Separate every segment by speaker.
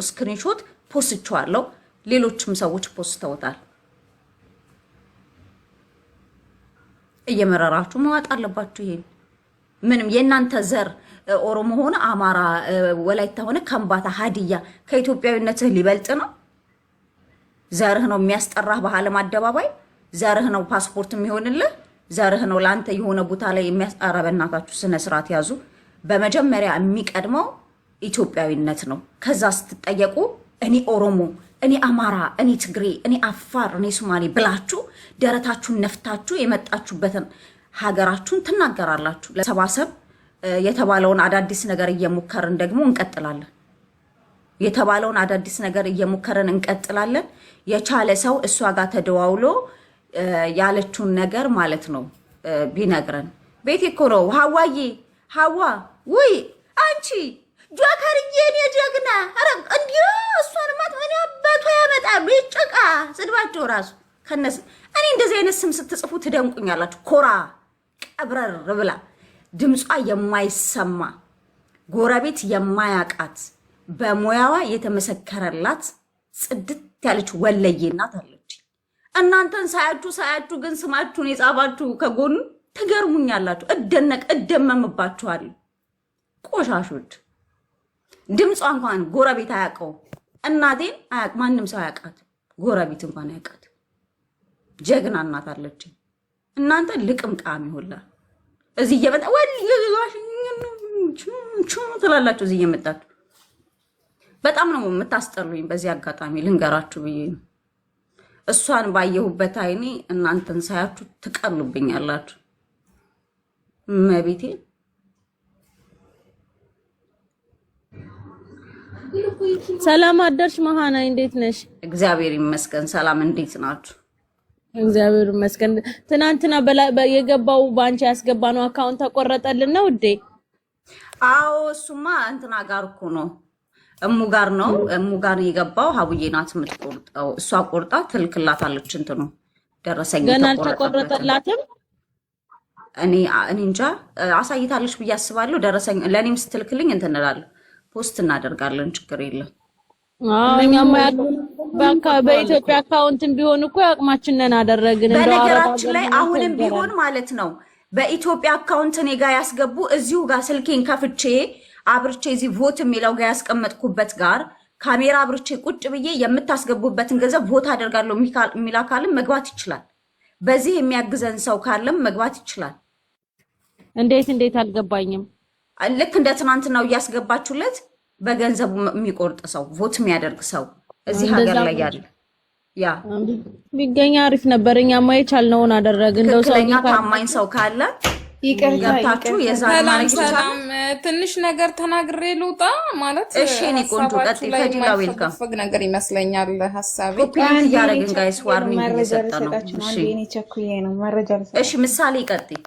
Speaker 1: ስክሪንሾት ፖስትቻለሁ ሌሎችም ሰዎች ፖስተውታል እየመረራችሁ መዋጥ አለባችሁ ይሄን ምንም የናንተ ዘር ኦሮሞ ሆነ አማራ ወላይታ ሆነ ከምባታ ሀዲያ ከኢትዮጵያዊነትህ ሊበልጥ ነው ዘርህ ነው የሚያስጠራህ በዓለም አደባባይ ዘርህ ነው ፓስፖርት የሚሆንልህ ዘርህ ነው ላንተ የሆነ ቦታ ላይ የሚያስጠራ በእናታችሁ ስነ ስርዓት ያዙ በመጀመሪያ የሚቀድመው ኢትዮጵያዊነት ነው ከዛ ስትጠየቁ እኔ ኦሮሞ እኔ አማራ እኔ ትግሬ እኔ አፋር እኔ ሶማሌ ብላችሁ ደረታችሁን ነፍታችሁ የመጣችሁበትን ሀገራችሁን ትናገራላችሁ ለሰባሰብ የተባለውን አዳዲስ ነገር እየሞከርን ደግሞ እንቀጥላለን የተባለውን አዳዲስ ነገር እየሞከርን እንቀጥላለን የቻለ ሰው እሷ ጋር ተደዋውሎ ያለችውን ነገር ማለት ነው ቢነግረን ቤት እኮ ነው ሐዋዬ ሐዋ ወይ አንቺ ጆከርዬ እኔ ጀግና አረ እንዴ እሷን ማጥመን አባቷ ያመጣሉ ይጭቃ ስድባቸው ራሱ ከነስ እኔ እንደዚህ አይነት ስም ስትጽፉ ትደንቁኛላችሁ ኮራ ቀብረር ብላ ድምጿ የማይሰማ ጎረቤት የማያቃት በሙያዋ የተመሰከረላት ጽድት ያለች ወለዬ እናት አለች እናንተን ሳያችሁ ግን ስማችሁን የጻፋችሁ ከጎኑ ትገርሙኛላችሁ እደመምባችኋለሁ ቆሻሾች ድምጿ እንኳን ጎረቤት አያውቀው እናቴን አያውቅ ማንም ሰው አያውቃት ጎረቤት እንኳን አያውቃት ጀግና እናት አለች እናንተ ልቅምቃሚ ሁላ እዚህ እየመጣ ትላላችሁ እዚህ እየመጣችሁ በጣም ነው የምታስጠሉኝ በዚህ አጋጣሚ ልንገራችሁ ብዬ እሷን ባየሁበት አይኔ እናንተን ሳያችሁ ትቀሉብኛላችሁ መቤቴ
Speaker 2: ሰላም አደርሽ መሃና እንዴት ነሽ
Speaker 1: እግዚአብሔር ይመስገን ሰላም እንዴት ናችሁ
Speaker 2: እግዚአብሔር ይመስገን ትናንትና የገባው ባንቺ ያስገባነው አካውንት ተቆረጠልን ነው እንዴ
Speaker 1: አዎ እሱማ እንትና ጋር እኮ ነው እሙ ጋር የገባው ሀቡዬ ናት የምትቆርጠው እሷ ቆርጣ ትልክላታለች እንትኑ ደረሰኝ
Speaker 2: ገና አልተቆረጠላትም
Speaker 1: እኔ እንጃ አሳይታለች ብዬ አስባለሁ ደረሰኝ ለኔም ስትልክልኝ እንትንላለሁ ፖስት እናደርጋለን ችግር የለም
Speaker 2: እኛማ በኢትዮጵያ አካውንትም ቢሆን እኮ አቅማችንን አደረግን
Speaker 1: በነገራችን ላይ አሁንም ቢሆን ማለት ነው በኢትዮጵያ አካውንት እኔ ጋር ያስገቡ እዚሁ ጋር ስልኬን ከፍቼ አብርቼ እዚህ ቮት የሚለው ጋር ያስቀመጥኩበት ጋር ካሜራ አብርቼ ቁጭ ብዬ የምታስገቡበትን ገንዘብ ቮት አደርጋለሁ የሚል አካልም መግባት ይችላል በዚህ የሚያግዘን ሰው ካለም መግባት ይችላል
Speaker 2: እንዴት አልገባኝም
Speaker 1: ልክ እንደ ትናንትናው እያስገባችሁለት በገንዘቡ የሚቆርጥ ሰው ቮት የሚያደርግ ሰው እዚህ ሀገር ላይ ያለ ያ
Speaker 2: ቢገኛ አሪፍ ነበር እኛማ የቻልነውን አደረግን እንደው
Speaker 1: ሰውኛ ታማኝ ሰው ካለ ይቅርታችሁ
Speaker 3: ሰላም ትንሽ ነገር ተናግሬ ልውጣ ማለት
Speaker 1: እሺ እኔ ቆንጆ ቀጥይ ከዲላ ዌልካም
Speaker 3: ፈግ ነገር ይመስለኛል ሐሳቤ
Speaker 1: ኮፒ ያረግን ጋይስ ዋርኒንግ እየሰጠ ነው እሺ
Speaker 4: እኔ ቸኩዬ ነው መረጃ
Speaker 1: እሺ ምሳሌ ቀጥይ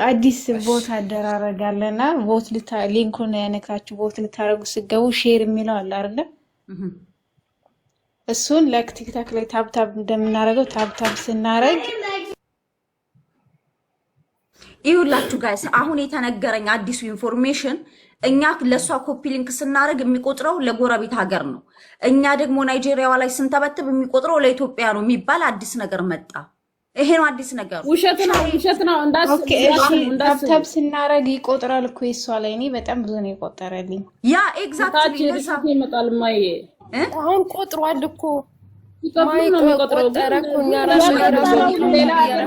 Speaker 4: አዲስ ቦት አደራረጋለና ቦት ሊንኩን ያነካችሁ ቦት ልታረጉ ሲገቡ ሼር የሚለው አለ አይደል እሱን ለቲክታክ ላይ ታብታብ እንደምናረገው ታብታብ ስናረግ
Speaker 1: ይሁላችሁ ጋይስ አሁን የተነገረኝ አዲሱ ኢንፎርሜሽን እኛ ለሷ ኮፒ ሊንክ ስናረግ የሚቆጥረው ለጎረቤት ሀገር ነው እኛ ደግሞ ናይጄሪያዋ ላይ ስንተበትብ የሚቆጥረው ለኢትዮጵያ ነው የሚባል አዲስ ነገር መጣ ይሄ ነው አዲስ ነገር
Speaker 2: ውሸት ነው
Speaker 4: ታብታብ ስናረግ ይቆጥራል እኮ እሷ ላይ እኔ በጣም ብዙ ነው ይቆጠረልኝ
Speaker 1: ያ ኤግዛክትሊ
Speaker 2: ይመጣል ማይ
Speaker 3: አሁን ቆጥሯል እኮ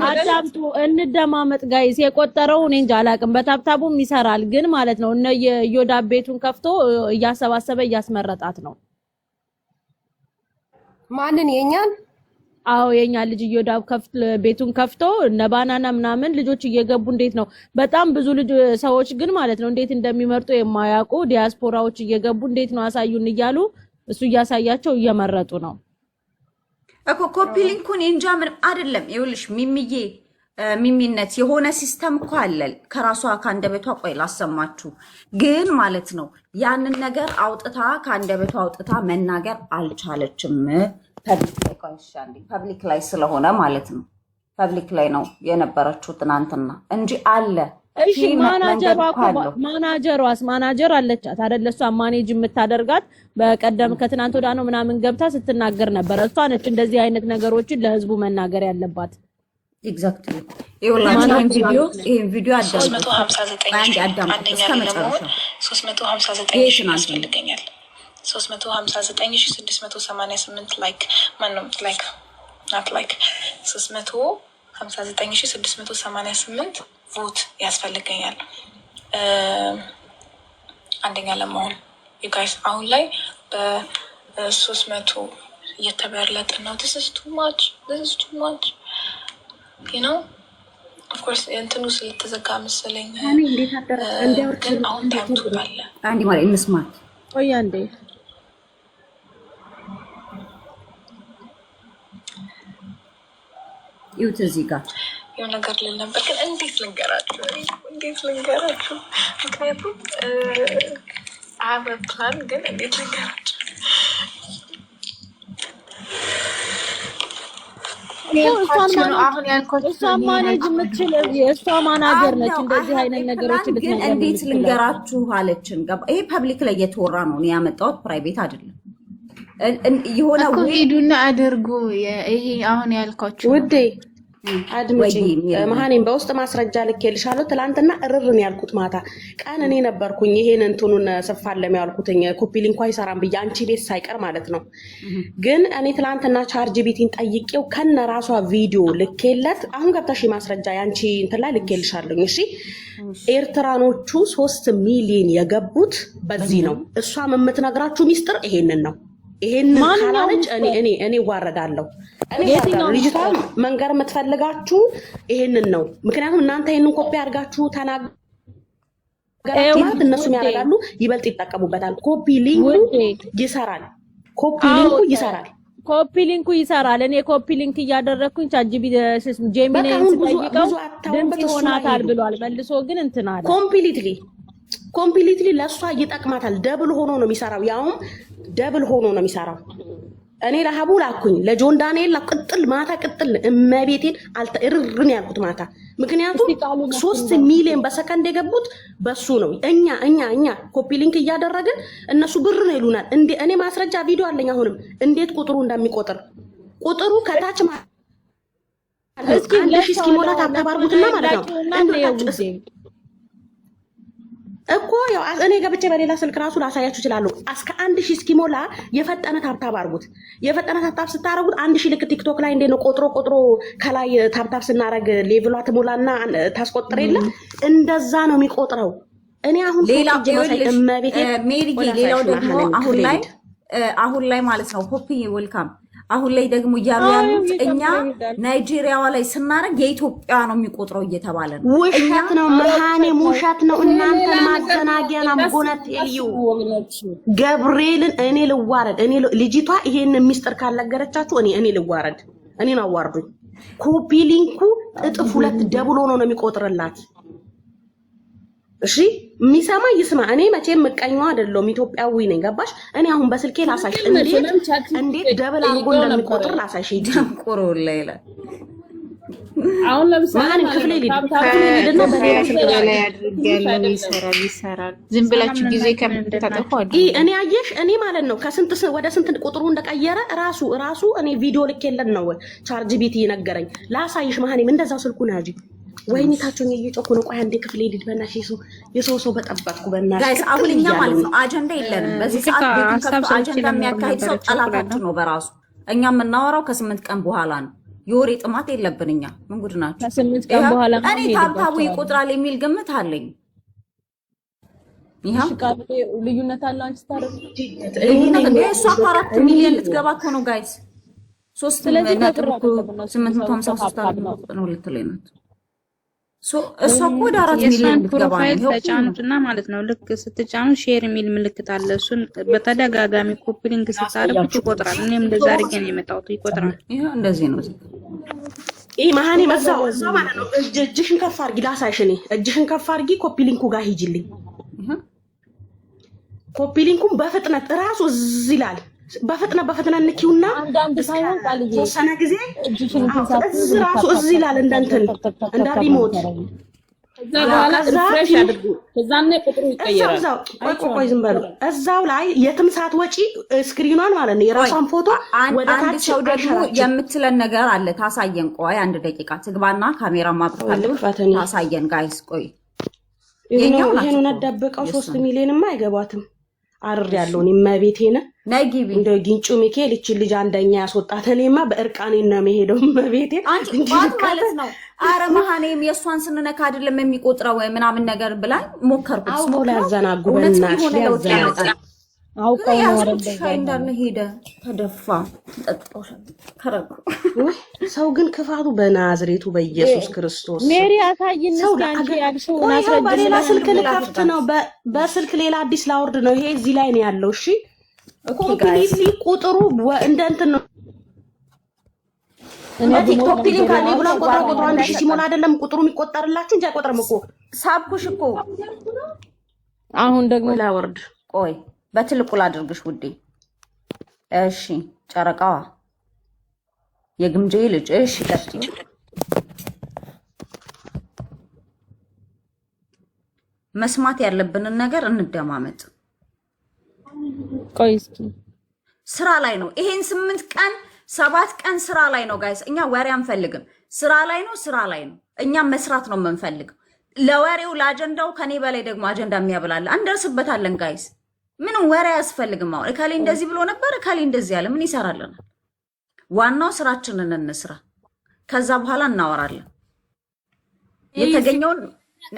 Speaker 2: አዳምጡ እንደማመጥ ጋይስ የቆጠረው እኔ እንጃ አላቅም በታብታቡም ይሰራል ግን ማለት ነው እነ የዮዳብ ቤቱን ከፍቶ እያሰባሰበ እያስመረጣት ነው
Speaker 3: ማንን የኛን
Speaker 2: አዎ የኛ ልጅ እዮዳብ ቤቱን ከፍቶ እነ ባናና ምናምን ልጆች እየገቡ እንዴት ነው በጣም ብዙ ልጅ ሰዎች ግን ማለት ነው እንዴት እንደሚመርጡ የማያውቁ ዲያስፖራዎች እየገቡ እንዴት ነው አሳዩን እያሉ እሱ እያሳያቸው እየመረጡ ነው
Speaker 1: እኮ ኮፒ ሊንኩን እንጃ ምን አይደለም ይኸውልሽ ሚሚነት የሆነ ሲስተም እኮ አለ ከራሷ ካንደበቷ ቆይ ላሰማችሁ ግን ማለት ነው ያንን ነገር አውጥታ ካንደበቷ አውጥታ መናገር አልቻለችም ፐብሊክ ላይ ስለሆነ ማለት ነው ፐብሊክ ላይ ነው የነበረችው ትናንትና እንጂ አለ
Speaker 2: እሺ ማናጀር አለቻት አይደል? እሷ ማኔጅ የምታደርጋት በቀደም ከትናንት ወዲያ ነው ምናምን ገብታ ስትናገር ነበር። እሷ ነች እንደዚህ አይነት ነገሮችን ለህዝቡ መናገር ያለባት።
Speaker 1: ኤግዛክትሊ ይሄን ቪዲዮ አዳምጡ።
Speaker 5: 359 ያስፈልገኛል። 359688 ላይክ ማንም ላይክ ናት ላይክ 359688 ቮት ያስፈልገኛል አንደኛ ለመሆን። ዩጋይስ አሁን ላይ በ300 እየተበለጠ ነው። this is too much you know of course እንትኑ ስለተዘጋ መሰለኝ። ግን አሁን ታይም አለ።
Speaker 1: አንዲ ማለት እንስማት።
Speaker 2: ቆይ አንዴ
Speaker 1: ይውት እዚህ ጋር
Speaker 5: የሆነ ነገር ልል ነበር ግን እንዴት ልንገራችሁ? ምክንያቱም አበ ፕላን ግን እንዴት ልንገራችሁ?
Speaker 2: እሷ ማኔጅ የምትችል የእሷ ማናጀር ነች። እንደዚህ አይነት ነገሮች
Speaker 1: ግን እንዴት ልንገራችሁ አለችን። ይሄ ፐብሊክ ላይ እየተወራ ነው። እኔ ያመጣሁት ፕራይቬት አይደለም። የሆነ
Speaker 4: ሄዱና አድርጉ። ይሄ አሁን ያልኳችሁ
Speaker 6: ውዴ አድምጪ መሀኔም በውስጥ ማስረጃ ልኬልሻለሁ። ትላንትና እርርን ያልኩት ማታ ቀን እኔ ነበርኩኝ ይሄን እንትኑን ስፋለም ያልኩትኝ ኮፒ ሊንኩ አይሰራም ብዬ አንቺ ቤት ሳይቀር ማለት ነው። ግን እኔ ትላንትና ቻርጅ ቢቲን ጠይቄው ከነ ራሷ ቪዲዮ ልኬለት አሁን ገብተሽ ማስረጃ ያንቺ እንትን ላይ ልኬልሻለሁ። እሺ ኤርትራኖቹ 3 ሚሊዮን የገቡት በዚህ ነው። እሷም የምትነግራችሁ ሚስጥር ይሄንን ነው። ይሄንን ካላለች እኔ ዋረዳለሁ። ልጅቷ መንገር የምትፈልጋችሁ ይሄንን ነው። ምክንያቱም እናንተ ይሄንን ኮፒ አድርጋችሁ ተናገራችሁ እነሱም ያደርጋሉ፣ ይበልጥ ይጠቀሙበታል። ኮፒ ሊንኩ ይሰራል።
Speaker 2: ኮፒ ሊንኩ ይሰራል። እኔ ኮፒ ሊንክ እያደረኩኝ ጄሚናይ ስጠይቀው ድምጽ ይሆናታል ብሏል። መልሶ ግን እንትን አለ።
Speaker 6: ኮምፕሊትሊ ለእሷ ይጠቅማታል። ደብል ሆኖ ነው የሚሰራው። ያውም ደብል ሆኖ ነው የሚሰራው። እኔ ለሀቡ ላኩኝ፣ ለጆን ዳንኤል ቅጥል ማታ ቅጥል እመቤቴን አልተርርን ያልኩት ማታ። ምክንያቱም 3 ሚሊዮን በሰከንድ የገቡት በሱ ነው። እኛ ኮፒ ሊንክ እያደረግን እነሱ ብር ነው ይሉናል። እኔ ማስረጃ ቪዲዮ አለኝ። አሁንም እንዴት ቁጥሩ እንደሚቆጥር ቁጥሩ ከታች ማለት አንድ ሺህ እስኪሞላ ታባርጉትና ማለት ነው እኮ ያው እኔ ገብቼ በሌላ ስልክ ራሱ ላሳያችሁ እችላለሁ። እስከ 1000 እስኪሞላ የፈጠነ ታብታብ አድርጉት። የፈጠነ ታብታብ ስታረጉት 1000 ልክ ቲክቶክ ላይ እንዴት ነው ቆጥሮ ከላይ ታብታብ ስናረግ ሌቭሏ ትሞላና ታስቆጥር የለ እንደዛ ነው የሚቆጥረው። እኔ አሁን
Speaker 1: ሌላው ደግሞ አሁን ላይ ማለት ነው ኮፒ ዌልካም አሁን ላይ ደግሞ እያሉ ያሉት እኛ ናይጄሪያዋ ላይ ስናረግ የኢትዮጵያ ነው የሚቆጥረው እየተባለ ነው።
Speaker 6: ውሸት ነው መሃኔም ውሸት ነው። እናንተ ማዘናጊያ ነው። ጎነት ልዩ ገብርኤልን እኔ ልዋረድ። ልጅቷ ይሄን ሚስጥር ካልነገረቻችሁ እኔ ልዋረድ። እኔን አዋርዱኝ። ኮፒ ሊንኩ እጥፍ 2 ደብሎ ነው የሚቆጥርላት። እሺ የሚሰማ ይስማ። እኔ መቼም ምቀኛው አይደለም፣ ኢትዮጵያዊ ነኝ። ገባሽ? እኔ አሁን በስልኬ ላሳሽ እንዴት ደብል አድርጎ እንደሚቆጥር ላሳሽ።
Speaker 1: ጀምቆሮ ሌላ
Speaker 2: አሁን ለምሳሌ
Speaker 4: ክፍሌ ይሰራል። ዝም ብላችሁ ጊዜ ከምትታጠፉ
Speaker 6: እኔ አየሽ እኔ ማለት ነው ከስንት ወደ ስንት ቁጥሩ እንደቀየረ ራሱ እኔ ቪዲዮ ልኬለን ነው ቻርጅ ቢት ይነገረኝ። ላሳይሽ መሀኔም እንደዛው ስልኩን ያጂ ወይኔታችሁን እየጮኩ ነው። ቆይ አንዴ ክፍሌ ልሂድ በእናትሽ። የሰው በጠበቅኩ በእናትሽ።
Speaker 1: ጋይስ አሁን እኛ ማለት ነው አጀንዳ የለንም በዚህ ሰዓት። ቤቱን ከፍቶ አጀንዳ የሚያካሂድ ሰው ጠላታችን ነው በራሱ። እኛ የምናወራው ከ8 ቀን በኋላ ነው። የወሬ ጥማት የለብን እኛ። ምን ጉድ ናችሁ?
Speaker 2: ከ8 ቀን በኋላ
Speaker 1: እኔ ታብታቡ ይቆጥራል የሚል ግምት አለኝ። ይሄው
Speaker 2: ልዩነት አለ። አንቺ ታረቁ
Speaker 1: እሷ 4 ሚሊዮን ልትገባ እኮ ነው ጋይስ። 3.853 ነው ልትለኝ ነው። እሷ እኮ ወደ 4 ሚሊዮን ልትገባ ነው።
Speaker 7: ተጫኑትና ማለት ነው። ልክ ስትጫኑ ሼር የሚል ምልክት አለ። እሱን በተደጋጋሚ ኮፒ ሊንክ ስታረጉት ይቆጥራል። እኔም እንደዛ አድርጌ ነው የመጣሁት። ይቆጥራል።
Speaker 1: ይሄው እንደዚህ ነው።
Speaker 6: ይሄ መሀኔ መዛው ማለት ነው። እጅሽን ከፍ አድርጊ ላሳይሽ። እኔ እጅሽን ከፍ አድርጊ ኮፒ ሊንኩ ጋር ሂጂልኝ። ኮፒ ሊንኩን በፍጥነት ራሱ እዚህ ይላል። በፍጥነት ንኪውና
Speaker 2: አንዳንድ ሳይሆን ቃልዬ
Speaker 6: ተወሰነ ጊዜ ራሱ እዚህ ይላል። እንደ ሪሞት
Speaker 8: ከዛ በኋላ ሪፍሬሽ አድርጉ ከዛኔ ቁጥሩ ይቀየራል
Speaker 6: ቆይ ዝም በሉ እዛው ላይ የትም ሰዓት ወጪ ስክሪኗን ማለት ነው የራሷን ፎቶ ወደ ታች
Speaker 1: ሰው ደግሞ የምትለን ነገር አለ ታሳየን ቆይ አንድ ደቂቃ ትግባና ካሜራ ማብራታለሁ ታሳየን ጋይስ ቆይ
Speaker 6: ይሄን ነደበቀው 3 ሚሊዮንማ አይገባትም አርር ያለው ነው መቤቴና
Speaker 1: ነጊቢ
Speaker 6: እንደ ጊንጩ ሚካኤል እቺ ልጅ አንደኛ ያስወጣት እኔማ በእርቃኔና መሄደው መቤቴ
Speaker 1: አንቺ ማለት ነው አረ መሃኔም የሷን ስንነካ አይደለም የሚቆጥረው ምናምን ነገር ብላ ሞከርኩት
Speaker 6: አው ላዘናጉ በእናትሽ ሊያዘናጉ
Speaker 1: አውቀው ነው ወረደ እንዳለ ሄደ ተደፋ ተጠጣው ከረኩ
Speaker 6: ሰው ግን ክፋቱ በናዝሬቱ በኢየሱስ ክርስቶስ
Speaker 2: ሜሪ አሳይን እስካንቺ ያልሽው
Speaker 6: በሌላ ስልክ ልከፍት ነው በስልክ ሌላ አዲስ ላውርድ ነው ይሄ እዚህ ላይ ነው ያለው እሺ ኮምፕሊትሊ ቁጥሩ እንደ እንትን ነው እኔ ቲክቶክ ሊንክ አለ ብሎ ቁጥሩ አንድ ሺህ ሲሞላ አይደለም ቁጥሩ የሚቆጠርላችሁ እንጂ አይቆጥርም እኮ
Speaker 1: ሳብኩሽ እኮ
Speaker 2: አሁን ደግሞ
Speaker 6: ላውርድ
Speaker 1: ቆይ በትልቁ ላድርግሽ ውዴ እሺ ጨረቃዋ የግምጄ ልጅ እሺ ቀጥይ መስማት ያለብንን ነገር እንደማመጥ
Speaker 2: ቆይ እስኪ
Speaker 1: ስራ ላይ ነው ይሄን 8 ቀን 7 ቀን ስራ ላይ ነው ጋይስ እኛ ወሬ አንፈልግም ስራ ላይ ነው እኛ መስራት ነው የምንፈልገው ለወሬው ለአጀንዳው ከኔ በላይ ደግሞ አጀንዳ የሚያብላል አንደርስበታለን ጋይስ ምንም ወሬ ያስፈልግም አሁን እካሌ እንደዚህ ብሎ ነበር እካሌ እንደዚህ ያለ ምን ይሰራልናል ዋናው ስራችንን እንስራ ከዛ በኋላ እናወራለን የተገኘውን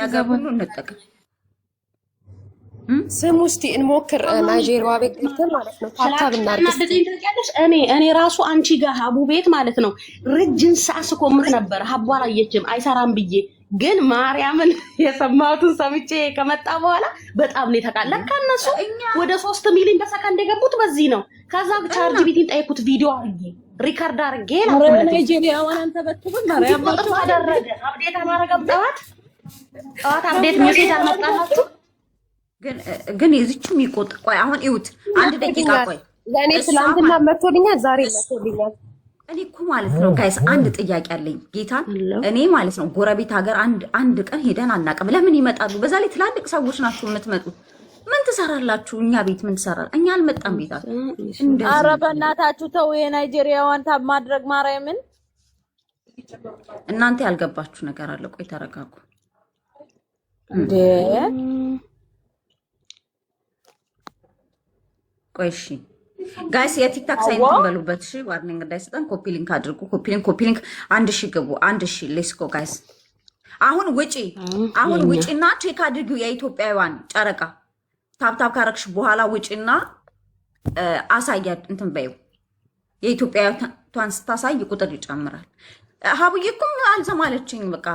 Speaker 1: ነገር ሁሉ እንጠቀም
Speaker 9: ስሙ እስቲ እንሞክር ናይጄሪያ ቤት ገብተን ማለት ነው ታታብ እናርግስ
Speaker 6: እኔ ራሱ አንቺ ጋር ሀቡ ቤት ማለት ነው ረጅም ሰዓት ስቆምት ነበር ሀቡ አላየችም አይሰራም ብዬ ግን ማርያምን የሰማሁትን ሰምቼ ከመጣ በኋላ በጣም ነው የተቃለቀ እነሱ ወደ 3 ሚሊዮን በሰከንድ የገቡት በዚህ ነው ከዛ ቻርጅ ቢቲን ጠይቁት ቪዲዮ አርጌ ሪካርድ አርጌ ነው
Speaker 2: ናይጄሪያ ዋናን ተበትኩን ማርያም
Speaker 6: ባቱ አደረገ አፕዴት አማረገብ ጠዋት አፕዴት ሜሴጅ አልመጣላችሁ
Speaker 1: ግን የዚችም ይቆጥ ቆይ አሁን ይውት አንድ ደቂቃ ቆይ
Speaker 9: ለኔ ትላንትና መጥቶልኛል ዛሬ መጥቶልኛል
Speaker 1: እኔ እኮ ማለት ነው ጋይስ አንድ ጥያቄ አለኝ ጌታን እኔ ማለት ነው ጎረቤት ሀገር አንድ ቀን ሄደን አናቀም ለምን ይመጣሉ በዛ ላይ ትላልቅ ሰዎች ናቸው የምትመጡት ምን ትሰራላችሁ እኛ ቤት ምን ትሰራል እኛ አልመጣም ቤታችሁ
Speaker 2: ኧረ በእናታችሁ ተው የናይጄሪያዋን ታብ ማድረግ ማርያምን
Speaker 1: እናንተ ያልገባችሁ ነገር አለ ቆይ ተረጋጉ
Speaker 2: እንዴ
Speaker 1: ቆይ እሺ ጋይስ የቲክታክ ሳይን በሉበት እሺ ዋርኒንግ እንዳይሰጠን ኮፒ ሊንክ አድርጉ ኮፒ ሊንክ 1000 ግቡ 1000 ሌትስ ጎ ጋይስ አሁን ውጪና ቼክ አድርጉ የኢትዮጵያውያን ጨረቃ ታፕታፕ ካረክሽ በኋላ ውጪና አሳያት እንትን በይው የኢትዮጵያውያን ስታሳይ ቁጥር ይጨምራል ሀቡዬኩም አልሰማለችኝ በቃ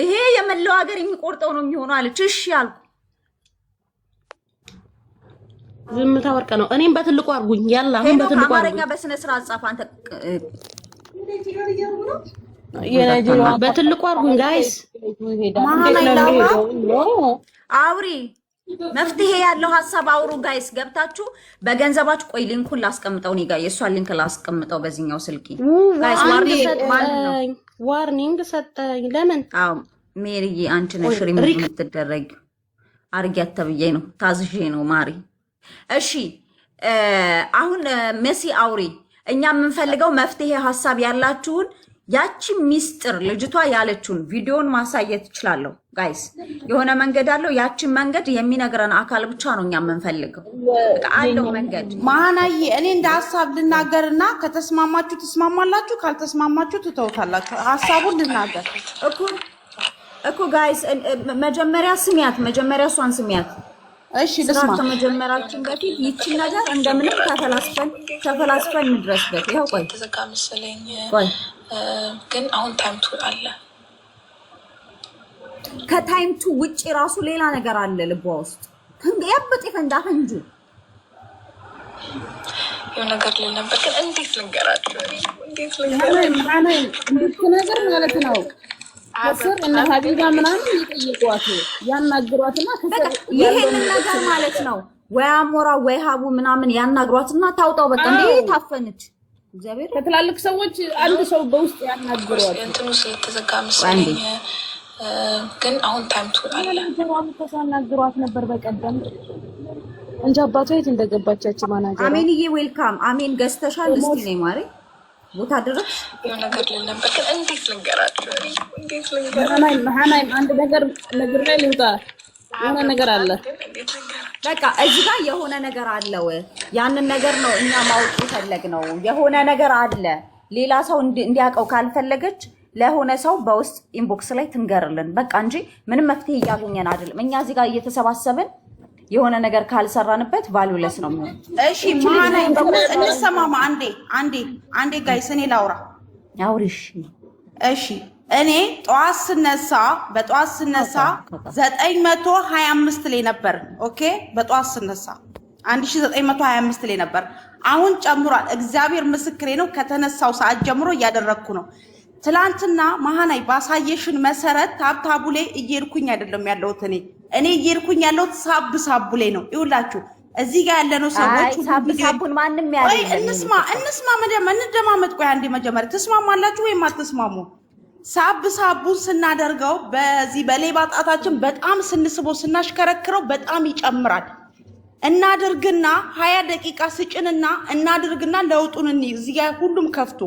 Speaker 1: ይሄ የመላው ሀገር የሚቆርጠው ነው የሚሆነው አለች እሺ አልኩ
Speaker 6: ዝምታ ወርቅ ነው እኔም በትልቁ አርጉኝ ያላ አሁን በትልቁ
Speaker 1: አማርኛ በስነ ስርዓት ጻፍ አንተ
Speaker 2: የናይጄሪያ
Speaker 6: በትልቁ አርጉኝ ጋይስ
Speaker 1: አውሪ መፍትሄ ያለው ሀሳብ አውሩ ጋይስ ገብታችሁ በገንዘባችሁ ቆይ ሊንኩን ላስቀምጠው እኔ ጋር የሷን ሊንክ ላስቀምጠው በዚህኛው ስልኪ ጋይስ
Speaker 6: ዋርኒንግ ሰጠኝ ለምን
Speaker 1: አው ሜሪዬ አንቺ ነሽ ሪሙቭ የምትደረጊ አርጊያት ተብዬ ነው ታዝዤ ነው ማሪ እሺ አሁን መሲ አውሪ እኛ የምንፈልገው መፍትሄ ሀሳብ ያላችሁን ያቺ ሚስጥር ልጅቷ ያለችውን ቪዲዮን ማሳየት እችላለሁ ጋይስ የሆነ መንገድ አለው ያቺን መንገድ የሚነግረን አካል ብቻ ነው እኛ የምንፈልገው አለው መንገድ
Speaker 3: ማናዬ እኔ እንደ ሀሳብ ልናገርና ከተስማማችሁ ትስማማላችሁ ካልተስማማችሁ ትተውታላችሁ ሀሳቡን ልናገር
Speaker 1: እኮ ጋይስ መጀመሪያ እሷን ስሚያት
Speaker 3: እሺ ልስማ
Speaker 1: ከመጀመራችን በፊት ይቺን ነገር እንደምንም ተፈላስፈን እንድረስበት ይሄው ቆይ
Speaker 5: ተዘጋ መሰለኝ
Speaker 1: ቆይ
Speaker 5: ግን አሁን ታይም ቱ አለ
Speaker 1: ከታይም ቱ ውጪ ራሱ ሌላ ነገር አለ ልቧ ውስጥ ያበጥ ይፈንዳ ፈንጁ
Speaker 5: የሆነ ነገር ልል ነበር ግን እንዴት ልንገራችሁ
Speaker 2: ነገር ማለት ነው ከስር እና ሀቢባ ምናምን ይጠይቋት ያናግሯትና ከስር
Speaker 1: ይሄን ነገር ማለት ነው ወይ አሞራ ወይ ሀቡ ምናምን ያናግሯትና ታውጣው በቃ እንዴ ታፈነች እግዚአብሔር
Speaker 2: ከትላልቅ ሰዎች አንድ ሰው በውስጥ ያናግሯት
Speaker 5: እንትኑ ስለተዘጋ መሰለኝ ግን አሁን ታይም ቱ አለ
Speaker 2: ጀራም ተሳናግሯት ነበር በቀደም እንጂ አባቷ የት እንደገባቻች ማናጀር
Speaker 1: አሜንዬ ዌልካም አሜን ገዝተሻል እስቲ ነይ ማሪ ቦታ ድረስ
Speaker 5: የሆነ ነገር ልል ነበር ግን እንዴት ልንገራችሁ
Speaker 8: መሀናይም አንድ ነገር ነግሬ ልውጣ የሆነ ነገር አለ
Speaker 1: በቃ እዚህ ጋር የሆነ ነገር አለው ያንን ነገር ነው እኛ ማውጣት የፈለግነው የሆነ ነገር አለ ሌላ ሰው እንዲያውቀው ካልፈለገች ለሆነ ሰው በውስጥ ኢንቦክስ ላይ ትንገርልን በቃ እንጂ ምንም መፍትሄ እያገኘን አይደለም እኛ እዚህ ጋር እየተሰባሰብን የሆነ ነገር ካልሰራንበት ቫልዩለስ ነው የሚሆነው
Speaker 3: እሺ ማናይ እንሰማማ አንዴ ጋይስ እኔ ላውራ
Speaker 1: አውሪሽ
Speaker 3: እሺ እኔ በጧት ስነሳ 925 ላይ ነበር ኦኬ በጧት ስነሳ 1925 ላይ ነበር አሁን ጨምሯል እግዚአብሔር ምስክሬ ነው ከተነሳው ሰዓት ጀምሮ እያደረኩ ነው ትላንትና መሃናይ ባሳየሽን መሰረት ታብታቡ ላይ እየሄድኩኝ አይደለም ያለሁት እኔ እየሄድኩኝ ያለሁት ሳብ ላይ ነው ይውላችሁ እዚህ ጋር ያለነው ሰዎች
Speaker 1: ሳቡን ማንንም ያለ
Speaker 3: እንስማ እንደማመጥ ቆይ አንዴ መጀመሪያ ተስማማላችሁ ወይም አትስማሙ ሳቡን ስናደርገው በዚህ በሌባ ጣታችን በጣም ስንስበው ስናሽከረክረው በጣም ይጨምራል እናድርግና 20 ደቂቃ ስጭንና እናድርግና ለውጡን እዚህ ጋር ሁሉም ከፍቶ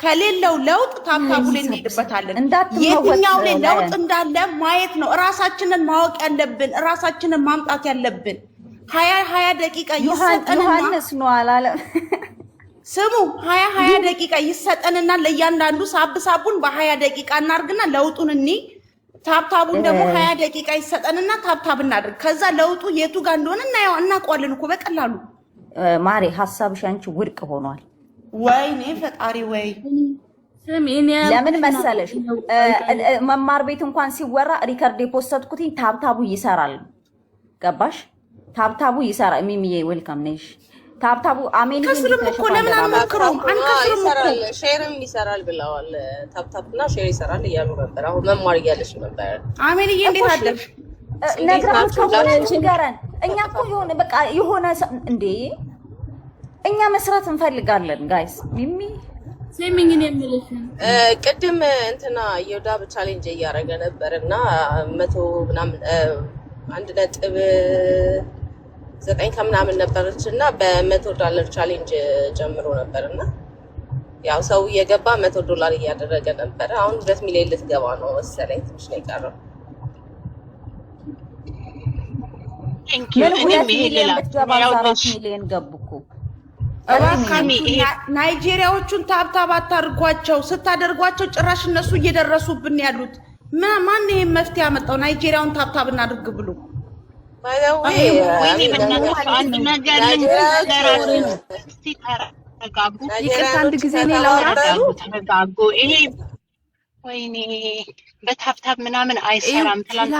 Speaker 3: ከሌለው ለውጥ ታብታቡ ላይ እንሄድበታለን የትኛው ላይ ለውጥ እንዳለ ማየት ነው ራሳችንን ማወቅ ያለብን ራሳችንን ማምጣት ያለብን 20 ደቂቃ ይሰጠንና
Speaker 1: ዮሐንስ ነው አላለ
Speaker 3: ስሙ 20 ደቂቃ ይሰጠንና ለእያንዳንዱ ሳቡን በ20 ደቂቃ እናርግና ለውጡን ታብታቡን ደግሞ 20 ደቂቃ ይሰጠንና ታብታብ እናድርግ ከዛ ለውጡ የቱ ጋር እንደሆነ እናውቀዋለን እኮ በቀላሉ
Speaker 1: ማሪ ሐሳብሽ አንቺ ውድቅ ሆኗል
Speaker 3: ወይኔ ፈጣሪ ወይ
Speaker 1: ለምን መሰለሽ መማር ቤት እንኳን ሲወራ ሪከርድ የፖስተትኩት ታብታቡ ይሰራል ገባሽ ታብታቡ ይሰራል ሚሚዬ ዌልካም ነሽ ታብታቡ አሜን
Speaker 3: ከስርም እኮ ለምን አንሞክረውም አንከስርም እኮ
Speaker 10: ሼርም ይሰራል ብለዋል ታብታብና ሼር ይሰራል እያሉ ነበር አሁን መማር እያለሽ ነበር
Speaker 3: አሜንዬ እንዴት አደርሽ
Speaker 1: ነግራችሁ ንገረን እኛ እኮ የሆነ በቃ የሆነ እንዴ እኛ መስራት እንፈልጋለን ጋይስ ሚሚ
Speaker 8: ሰሚኝን የምልሽ
Speaker 10: ቅድም እንትና የወዳ ቻሌንጅ እያደረገ ነበርና 100 ምናምን 1.9 ከምናምን ነበረችና በ$100 ቻሌንጅ ጀምሮ ነበርና ያው ሰው እየገባ $100 እያደረገ ነበር አሁን 2 ሚሊዮን ልትገባ ነው መሰለኝ ትንሽ ነው የቀረው
Speaker 1: ሚሊዮን ገቡኩ
Speaker 3: ናይጄሪያዎቹን ታብታብ አታርጓቸው ስታደርጓቸው ጭራሽ እነሱ እየደረሱብን ያሉት ማን ይሄን መፍትሄ ያመጣው ናይጄሪያውን ታብታብ እናድርግ ብሎ
Speaker 11: አንድ ጊዜ ነው ተረጋጉ ይሄ ወይኔ በታብታብ ምናምን አይሰራም ትላንትና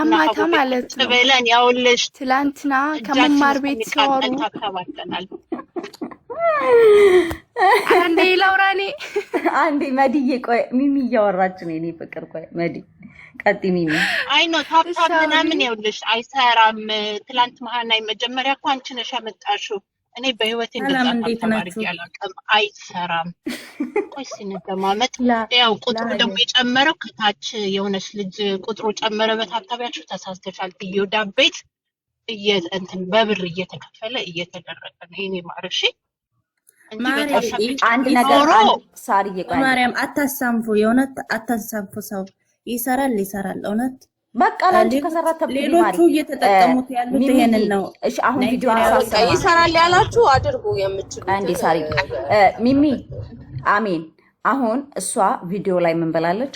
Speaker 11: ማለት ነው በለን ያውልሽ ትላንትና ከመማር ቤት ሲወሩ ታብታባተናል አንዴ ላውራኔ
Speaker 1: አንዴ መዲዬ ቆይ ሚሚ እያወራች ነው እኔ ፍቅር ቆይ መዲ ቀጥ ሚሚ
Speaker 11: አይ ኖ ታብታብ ምናምን ያውልሽ አይሰራም ትላንት መሃናይ መጀመሪያ እኮ አንቺ ነሽ ያመጣሽው እኔ በህይወቴ እንደዛ ታርግ ያላቀም አይሰራም ቆይ ሲነደማመጥ ያው ቁጥሩ ደግሞ የጨመረው ከታች የሆነች ልጅ ቁጥሩ ጨመረ በታብታቢያችሁ ተሳስተሻል ይወዳ ቤት እንትን በብር እየተከፈለ እየተደረገ ነው እኔ ማርሺ
Speaker 1: አንድ ነገር ሳርዬ ቆይ
Speaker 2: ማርያም አታሳንፉ የሆነት አታሳንፉ ሰው ይሰራል እውነት
Speaker 1: በቃ ላንቺ ከሰራ ተብሎ
Speaker 2: ሌሎቹ እየተጠቀሙት ያሉት ይሄንን ነው
Speaker 1: እሺ አሁን ቪዲዮ አሳሳ
Speaker 10: ይሰራል ያላችሁ አድርጉ የምትችሉት
Speaker 1: አንዴ ሳሪ ሚሚ አሜን አሁን እሷ ቪዲዮ ላይ ምን ብላለች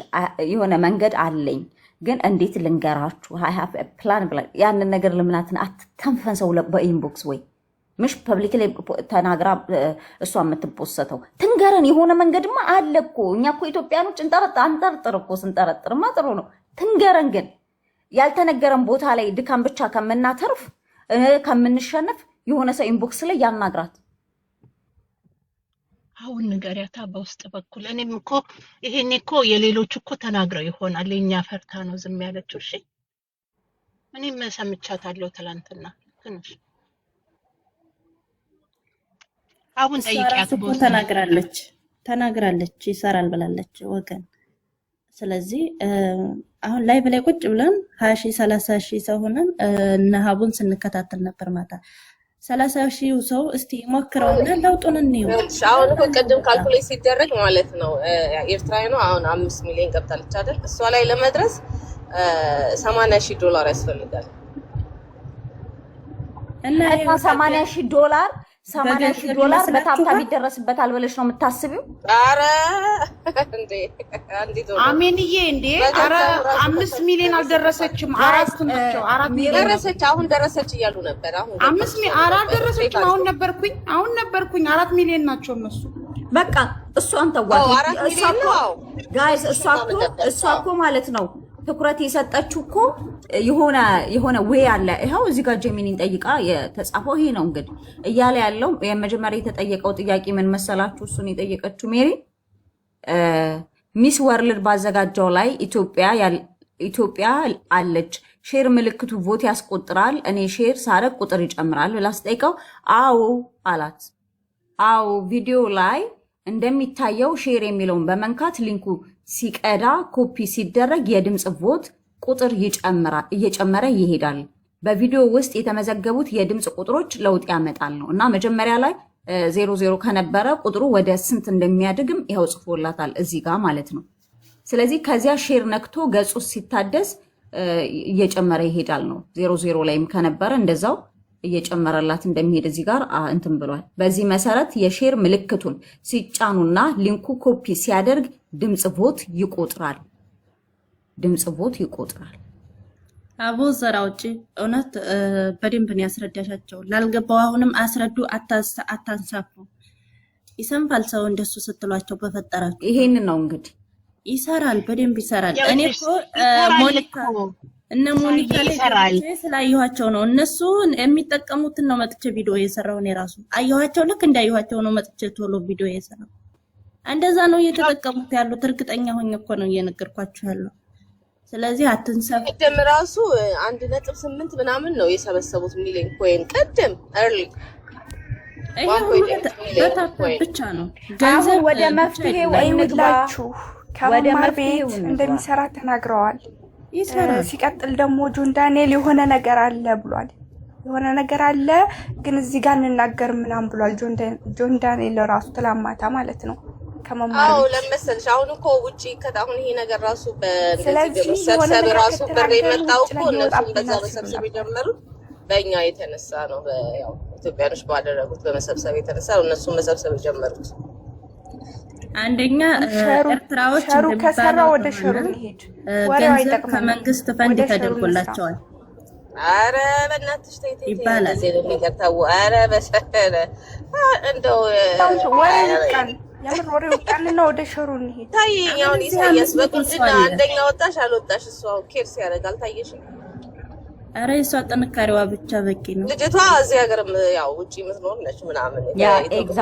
Speaker 1: የሆነ መንገድ አለኝ ግን እንዴት ልንገራችሁ I have a plan ብላ ያንን ነገር ለምናትን አትተንፈንሰው በኢንቦክስ ወይ مش ፐብሊክ ላይ ተናግራ እሷ የምትፖስተው ትንገረን የሆነ መንገድማ አለኮ እኛኮ ኢትዮጵያኖች አንጠርጥር እኮ ስንጠረጥርማ ጥሩ ነው ትንገረን ግን ያልተነገረን ቦታ ላይ ድካም ብቻ ከምናተርፍ ከምንሸነፍ የሆነ ሰው ኢንቦክስ ላይ ያናግራት
Speaker 11: አሁን ንገሪያታ በውስጥ በኩል እኔም እኮ ይሄኔ እኮ የሌሎች እኮ ተናግረው ይሆናል የኛ ፈርታ ነው ዝም ያለችው እሺ እኔም ሰምቻታለሁ ትላንትና ትንሽ አሁን ጠይቂያት
Speaker 2: ተናግራለች ይሰራል ብላለች ወገን ስለዚህ አሁን ላይ በላይ ቁጭ ብለን 20 ሺህ 30 ሺህ ሰው ሆነን እነ ሀቡን ስንከታተል ነበር ማታ። 30 ሺህ ሰው እስቲ ሞክረውና ለውጡን እንየው።
Speaker 10: አሁን እኮ ቅድም ካልኩሌት ሲደረግ ማለት ነው ኤርትራዊ ነው አሁን 5 ሚሊዮን ገብታለች አይደል? እሷ ላይ ለመድረስ $80,000 ያስፈልጋል።
Speaker 1: እና $80,000 $80,000 በታብታብ ይደረስበታል ብለሽ ነው የምታስቢው?
Speaker 10: አረ እንዴ
Speaker 3: አሜንዬ እንዴ! አረ 5 ሚሊዮን አልደረሰችም። 4 ናቸው። 4 ሚሊዮን
Speaker 10: ደረሰች። አሁን ደረሰች እያሉ ነበር። አሁን
Speaker 3: 5 ሚሊዮን አልደረሰችም። አሁን ነበርኩኝ 4 ሚሊዮን ናቸው እነሱ።
Speaker 1: በቃ እሷን ተዋት። ጋይስ እሷ እኮ ማለት ነው ትኩረት የሰጠችው እኮ የሆነ ወይ አለ። ይሄው እዚህ ጋር ጀሚኒን ጠይቃ የተጻፈው ይሄ ነው እንግዲህ እያለ ያለው የመጀመሪያ የተጠየቀው ጥያቄ ምን መሰላችሁ? እሱን የጠየቀችው ሜሪ ሚስ ወርልድ ባዘጋጀው ላይ ኢትዮጵያ አለች፣ ሼር ምልክቱ ቮት ያስቆጥራል፣ እኔ ሼር ሳረግ ቁጥር ይጨምራል ብላ ስጠይቀው አዎ አላት። አዎ ቪዲዮ ላይ እንደሚታየው ሼር የሚለውን በመንካት ሊንኩ ሲቀዳ ኮፒ ሲደረግ የድምጽ ቮት ቁጥር እየጨመረ ይሄዳል። በቪዲዮ ውስጥ የተመዘገቡት የድምጽ ቁጥሮች ለውጥ ያመጣል ነው እና መጀመሪያ ላይ 00 ከነበረ ቁጥሩ ወደ ስንት እንደሚያድግም ይኸው ጽፎላታል እዚህ ጋር ማለት ነው። ስለዚህ ከዚያ ሼር ነክቶ ገጹ ሲታደስ እየጨመረ ይሄዳል ነው። 00 ላይም ከነበረ እንደዛው እየጨመረላት እንደሚሄድ እዚህ ጋር እንትን ብሏል። በዚህ መሰረት የሼር ምልክቱን ሲጫኑና ሊንኩ ኮፒ ሲያደርግ ድምጽ ቮት ይቆጥራል።
Speaker 2: አቦ ዘራ ውጪ እውነት በደንብ ነው ያስረዳሻቸው። ላልገባው አሁንም አስረዱ፣ አታንሳፉ። ይሰንፋል ሰው እንደሱ ስትሏቸው በፈጠራችሁ።
Speaker 1: ይሄንን ነው እንግዲህ
Speaker 2: ይሰራል፣ በደንብ ይሰራል። እኔ እኮ ሞኒካ እነ ሞኒካ ላይ ስላየኋቸው ነው እነሱ የሚጠቀሙትን ነው መጥቼ ቪዲዮ የሰራው። እኔ ራሱ አየኋቸው፣ ልክ እንዳየኋቸው ነው መጥቼ ቶሎ ቪዲዮ የሰራው። እንደዛ ነው እየተጠቀሙት ያሉት። እርግጠኛ ሆኜ እኮ ነው እየነገርኳችሁ ያለው። ስለዚህ አትንሰፍ።
Speaker 10: ቅድም ራሱ 1.8 ምናምን ነው የሰበሰቡት ሚሊዮን ኮይን ቅድም early
Speaker 2: ብቻ ነው
Speaker 1: ገንዘብ። ወደ መፍትሄው እንግባችሁ።
Speaker 12: ከመማር ቤት እንደሚሰራ ተናግረዋል። ሲቀጥል ደግሞ ጆን ዳንኤል የሆነ ነገር አለ ብሏል። የሆነ ነገር አለ ግን እዚህ ጋር እንናገር ምናምን ብሏል ጆን ዳንኤል ራሱ ትላማታ ማለት ነው። ከመማር
Speaker 10: ለመሰልሽ አሁን እኮ ውጪ ከታሁን ይሄ ነገር ራሱ በእንደዚህ በመሰብሰብ ራሱ ብር የመጣው እኮ እነሱ በዛ መሰብሰብ የጀመሩት በእኛ የተነሳ ነው። ያው ኢትዮጵያኖች ባደረጉት በመሰብሰብ የተነሳ ነው እነሱ መሰብሰብ የጀመሩት።
Speaker 2: አንደኛ ኤርትራዎች
Speaker 12: ሸሩ ከሰራ ወደ ሸሩ ይሄድ ወሬው አይጠቅም።
Speaker 2: ከመንግስት ፈንድ ተደርጎላቸዋል።
Speaker 10: አረ በእናትሽ ተይ ይባላል ነገር ታው አረ በሰለ እንደው
Speaker 12: ወሬው ቃል ያምር ወሬው ቃል ነው። ወደ ሸሩ ይሄድ
Speaker 10: ታይኛውን ኢሳያስ በቁንጅና አንደኛ ወጣሽ አልወጣሽ እሷ ኬርስ ያደርጋል ታየሽ።
Speaker 2: አረ እሷ ጥንካሬዋ ብቻ በቂ ነው።
Speaker 10: ልጅቷ እዚህ ሀገርም ያው ውጪ የምትኖር ነች ምናምን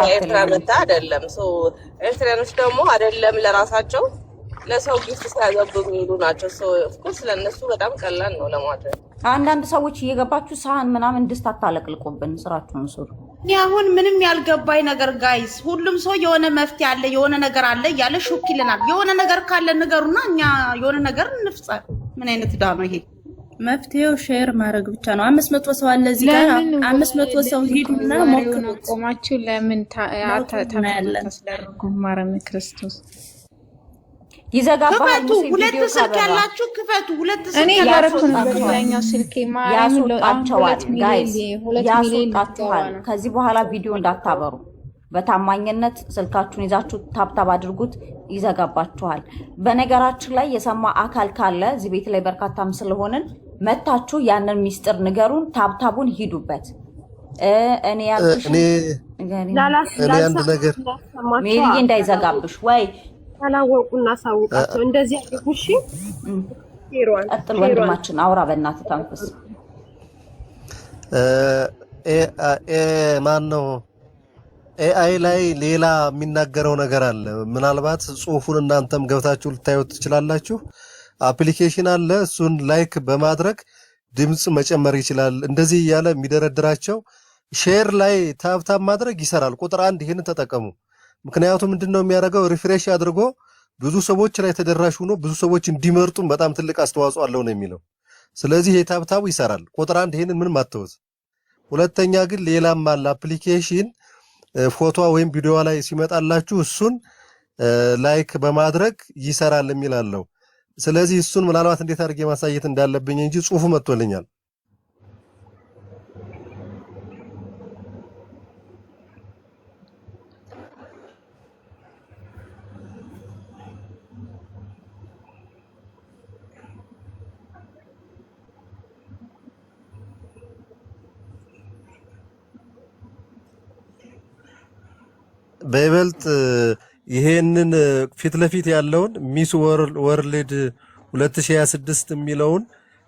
Speaker 10: ኤርትራ መታ አይደለም ሰው ኤርትራኖች ደግሞ አይደለም ለራሳቸው ለሰው ጊፍት ሲያዘቡ የሚሉ ናቸው። ሰው ኦፍኮርስ ለነሱ በጣም ቀላል ነው ለማድረግ።
Speaker 1: አንዳንድ ሰዎች እየገባችሁ ሳህን ምናምን ድስት አታለቅልቁብን፣ ስራችሁን ስሩ።
Speaker 3: አሁን ምንም ያልገባኝ ነገር ጋይስ፣ ሁሉም ሰው የሆነ መፍትሄ አለ የሆነ ነገር አለ እያለ ሹክ ይለናል። የሆነ ነገር ካለ ንገሩና እኛ የሆነ ነገር እንፍጸም። ምን አይነት ዳ ነው ይሄ?
Speaker 2: መፍትሄው ሼር ማድረግ ብቻ ነው። 500 ሰው አለ እዚህ ጋር 500 ሰው ሂዱና ሞክሩ።
Speaker 4: ቆማችሁ ለምን ታስደርጉ? ማረም ክርስቶስ
Speaker 1: ይዘጋባል።
Speaker 3: ሁለት ስልክ ያላችሁ ክፈቱ። ሁለት ስልክ
Speaker 4: እኔ ያረኩን በሌላኛው ስልኬ
Speaker 1: ያስወጣቸዋል። ጋይስ ያስወጣችኋል። ከዚህ በኋላ ቪዲዮ እንዳታበሩ። በታማኝነት ስልካችሁን ይዛችሁ ታብታብ አድርጉት። ይዘጋባችኋል። በነገራችን ላይ የሰማ አካል ካለ እዚህ ቤት ላይ በርካታም ስለሆንን መታችሁ ያንን ሚስጥር ንገሩን። ታብታቡን ሂዱበት። እኔ
Speaker 13: አንድ ነገር
Speaker 1: ሜሪዬ እንዳይዘጋብሽ ወይ
Speaker 9: ታላወቁ እናሳውቃቸው። እንደዚህ አድርጉሽ።
Speaker 1: ቀጥል ወንድማችን አውራ በእናትህ ታንፍስ።
Speaker 13: ማን ነው ኤአይ ላይ ሌላ የሚናገረው ነገር አለ። ምናልባት ጽሁፉን እናንተም ገብታችሁ ልታዩት ትችላላችሁ። አፕሊኬሽን አለ። እሱን ላይክ በማድረግ ድምጽ መጨመር ይችላል። እንደዚህ እያለ የሚደረድራቸው ሼር ላይ ታብታብ ማድረግ ይሰራል። ቁጥር 1 ይሄን ተጠቀሙ። ምክንያቱም ምንድነው የሚያደርገው ሪፍሬሽ አድርጎ ብዙ ሰዎች ላይ ተደራሽ ሆኖ ብዙ ሰዎች እንዲመርጡም በጣም ትልቅ አስተዋጽኦ አለው ነው የሚለው። ስለዚህ የታብታቡ ይሰራል። ቁጥር 1 ይሄንን ምንም አትተውት። ሁለተኛ ግን ሌላም አለ አፕሊኬሽን ፎቶ ወይም ቪዲዮ ላይ ሲመጣላችሁ እሱን ላይክ በማድረግ ይሰራል የሚላለው። ስለዚህ እሱን ምናልባት እንዴት አድርጌ ማሳየት እንዳለብኝ እንጂ ጽሁፉ መጥቶልኛል። በይበልጥ ይሄንን ፊት ለፊት ያለውን ሚስ ወርልድ 2026 የሚለውን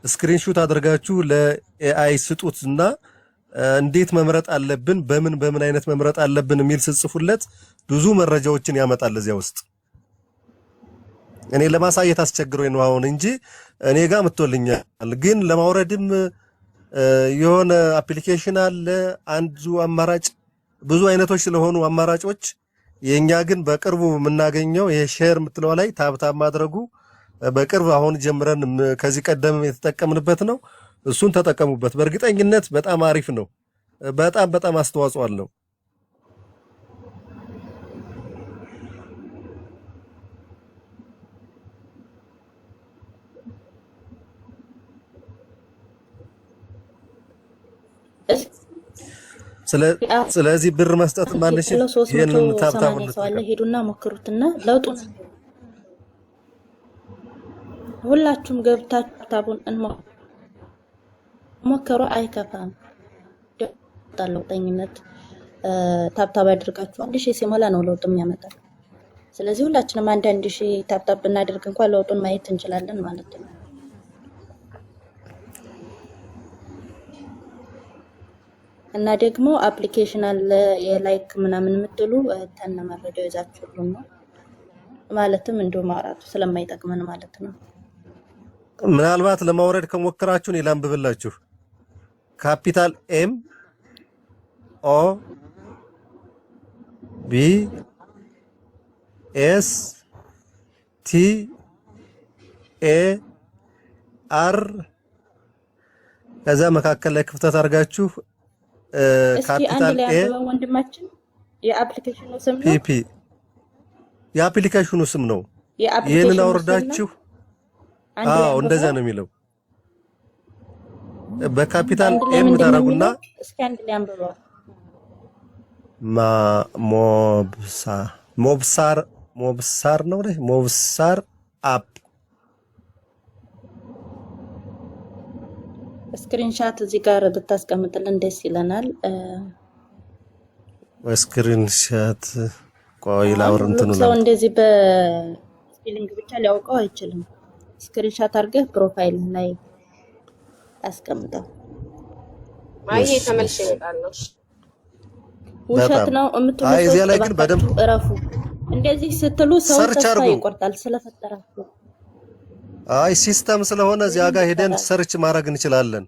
Speaker 13: ስክሪንሾት አድርጋችሁ ለኤአይ ስጡትና እንዴት መምረጥ አለብን በምን አይነት መምረጥ አለብን የሚል ጽፉለት ብዙ መረጃዎችን ያመጣል እዚያ ውስጥ። እኔ ለማሳየት አስቸግሮኝ ነው አሁን እንጂ እኔ ጋር መጥቶልኛል። ግን ለማውረድም የሆነ አፕሊኬሽን አለ አንዱ አማራጭ ብዙ አይነቶች ስለሆኑ አማራጮች የኛ ግን በቅርቡ የምናገኘው ይሄ ሼር የምትለው ላይ ታብታብ ማድረጉ በቅርብ አሁን ጀምረን ከዚህ ቀደም የተጠቀምንበት ነው። እሱን ተጠቀሙበት። በእርግጠኝነት በጣም አሪፍ ነው። በጣም አስተዋጽኦ አለው። ስለዚህ ብር መስጠት ማንሽ ይሄንን ታብታቡን
Speaker 2: ሄዱና ሞክሩትና ለውጡን ሁላችሁም ገብታችሁ ታብታቡን ሞክሩ። አይከፋም። ለውጠኝነት ታብታብ አድርጋችሁ 1000 ሲሞላ ነው ለውጥ የሚያመጣው። ስለዚህ ሁላችንም አንድ ሺህ ታብታብ ብናደርግ እንኳን ለውጡን ማየት እንችላለን ማለት ነው። እና ደግሞ አፕሊኬሽን አለ የላይክ ምናምን የምትሉ ተነ መረጃው ይዛችሁልን ነው ማለትም እንደው ማውራቱ ስለማይጠቅመን ማለት ነው።
Speaker 13: ምናልባት ለማውረድ ከሞከራችሁ እኔ ላንብብላችሁ። ካፒታል ኤም ኦ ቢ ኤስ ቲ ኤ አር ከዛ መካከል ላይ ክፍተት አድርጋችሁ ካፒታል ኤ
Speaker 2: ወንድማችን የአፕሊኬሽኑ ስም ነው
Speaker 13: ፒፒ የአፕሊኬሽኑ ስም ነው። ይሄንን አውርዳችሁ አዎ እንደዛ ነው የሚለው። በካፒታል ኤም ታረጉና
Speaker 2: እስኪ አንድ ላይ አንብበው።
Speaker 13: ሞብሳር ነው አይደል? ሞብሳር አፕ
Speaker 2: ስክሪንሻት እዚህ ጋር ብታስቀምጥልን ደስ ይለናል።
Speaker 13: ስክሪንሻት ቆይ ላውር እንትኑ ነው።
Speaker 2: ሰው እንደዚህ በስፔሊንግ ብቻ ሊያውቀው አይችልም። ስክሪንሻት አድርገህ ፕሮፋይል ላይ አስቀምጠው።
Speaker 10: አይ ተመልሼ እመጣለሁ።
Speaker 2: ውሸት ነው የምትሉ
Speaker 13: አይ እዚያ ላይ ግን በደንብ
Speaker 2: እረፉ። እንደዚህ ስትሉ ሰው ተስፋ ይቆርጣል ስለፈጠራችሁ።
Speaker 13: አይ ሲስተም ስለሆነ እዚያ ጋር ሄደን ሰርች ማድረግ እንችላለን።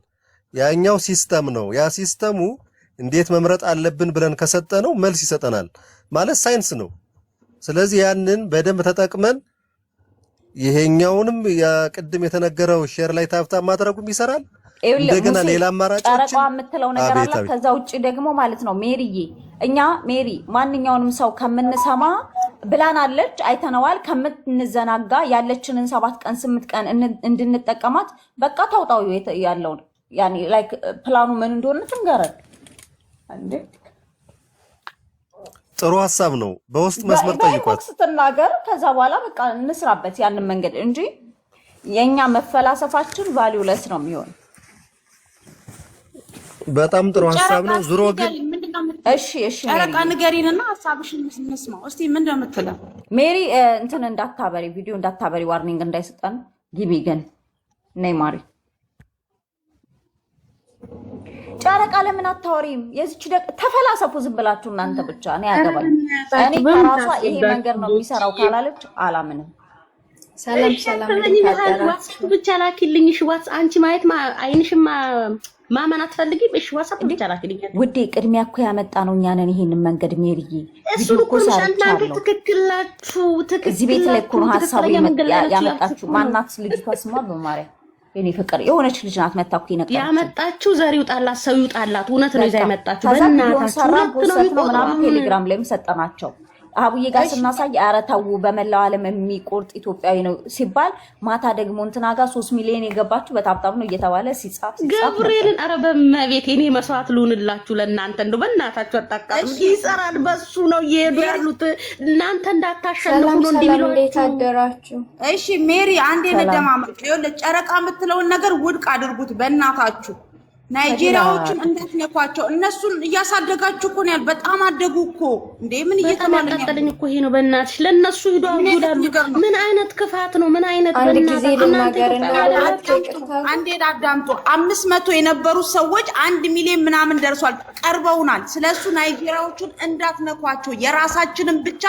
Speaker 13: ያኛው ሲስተም ነው። ያ ሲስተሙ እንዴት መምረጥ አለብን ብለን ከሰጠነው መልስ ይሰጠናል ማለት ሳይንስ ነው። ስለዚህ ያንን በደንብ ተጠቅመን ይሄኛውንም ያቅድም የተነገረው ሼር ላይ ታብታብ ማድረጉም ይሰራል። እንደገና ሌላ አማራጭ
Speaker 1: ጨረቃ የምትለው ነገር አለ። ከዛ ውጪ ደግሞ ማለት ነው ሜሪዬ፣ እኛ ሜሪ ማንኛውንም ሰው ከምንሰማ ብላናለች፣ አይተነዋል። ከምንዘናጋ ያለችንን 7 ቀን 8 ቀን እንድንጠቀማት በቃ ታውጣው ያለው ያኒ ላይክ ፕላኑ ምን እንደሆነ ትንገረን እንዴ።
Speaker 13: ጥሩ ሐሳብ ነው። በውስጥ መስመር ጠይቋት
Speaker 1: ስትናገር፣ ከዛ በኋላ በቃ እንስራበት ያንን መንገድ እንጂ የኛ መፈላሰፋችን ቫልዩለስ ነው የሚሆን።
Speaker 13: በጣም ጥሩ ሐሳብ ነው። ዙሮ ግን
Speaker 1: እሺ
Speaker 3: ጨረቃ ንገሪንና ሐሳብሽን እንስማው እስቲ። ምንድነው የምትለው
Speaker 1: ሜሪ? እንትን እንዳታበሪ፣ ቪዲዮ እንዳታበሪ፣ ዋርኒንግ እንዳይሰጠን ግቢ። ግን ነይ ማሪ። ጨረቃ ለምን አታወሪም? የዚች ተፈላሰፉ ዝም ብላችሁ እናንተ ብቻ። እኔ ያገባኝ እኔ ከራሷ ይሄ መንገድ ነው የሚሰራው ካላለች አላምንም።
Speaker 6: ሰላም ብቻ ላኪልኝ። ዋትስ አንቺ ማየት አይንሽማ ማመን አትፈልጊም? እሺ ዋትስአፕ ብቻ ላክልኝ
Speaker 1: ውዴ። ቅድሚያ እኮ ያመጣ ነው እኛ ነን ይሄንን መንገድ ሜሪዬ።
Speaker 6: እሱን እኮ እናንተ ትክክል ናችሁ።
Speaker 1: እዚህ ቤት ላይ እኮ ነው ሐሳቡ ያመጣችሁ። ማናት ልጅቷ ስሟ በማርያም የኔ ፍቅር የሆነች ልጅ ናት። መታኩ ይነቃ
Speaker 6: ያመጣችሁ ዘር ይውጣላት ሰው ይውጣላት። እውነት ነው ይዛ ያመጣችሁ። በእናታችሁ
Speaker 1: ሁለት ነው ምናምን ቴሌግራም ላይም ሰጠናቸው። አቡዬ ጋር ስናሳይ ኧረ ተው በመላው ዓለም የሚቆርጥ ኢትዮጵያዊ ነው ሲባል ማታ ደግሞ እንትና ጋር 3 ሚሊዮን የገባችሁ በታብታብ ነው እየተባለ ሲጻፍ
Speaker 6: ገብርኤልን ኧረ በመቤት እኔ መስዋዕት ልሁንላችሁ ለእናንተ እንደው በእናታችሁ አጣቃሉ ይሰራል። በሱ ነው እየሄዱ ያሉት። እናንተ እንዳታሸንፉ ነው እንደሚለው።
Speaker 12: እንዴት አደራችሁ?
Speaker 3: እሺ ሜሪ አንዴ እንደማመጥ ይኸውልህ፣ ጨረቃ የምትለውን ነገር ውድቅ አድርጉት በእናታችሁ። ናይጄሪያዎችን እንዳትነኳቸው። እነሱን እያሳደጋችሁ እኮ ነው። በጣም አደጉ እኮ እንዴ! ምን
Speaker 6: እየተማለኝ እኮ ይሄ ነው። በእናትሽ ለነሱ ሂዱ አውዱላሉ። ምን አይነት ክፋት ነው? ምን አይነት
Speaker 3: አንዴ አዳምጡ። 500 የነበሩ ሰዎች 1 ሚሊዮን ምናምን ደርሷል። ቀርበውናል። ስለሱ ናይጄሪያዎችን እንዳትነኳቸው። የራሳችንን ብቻ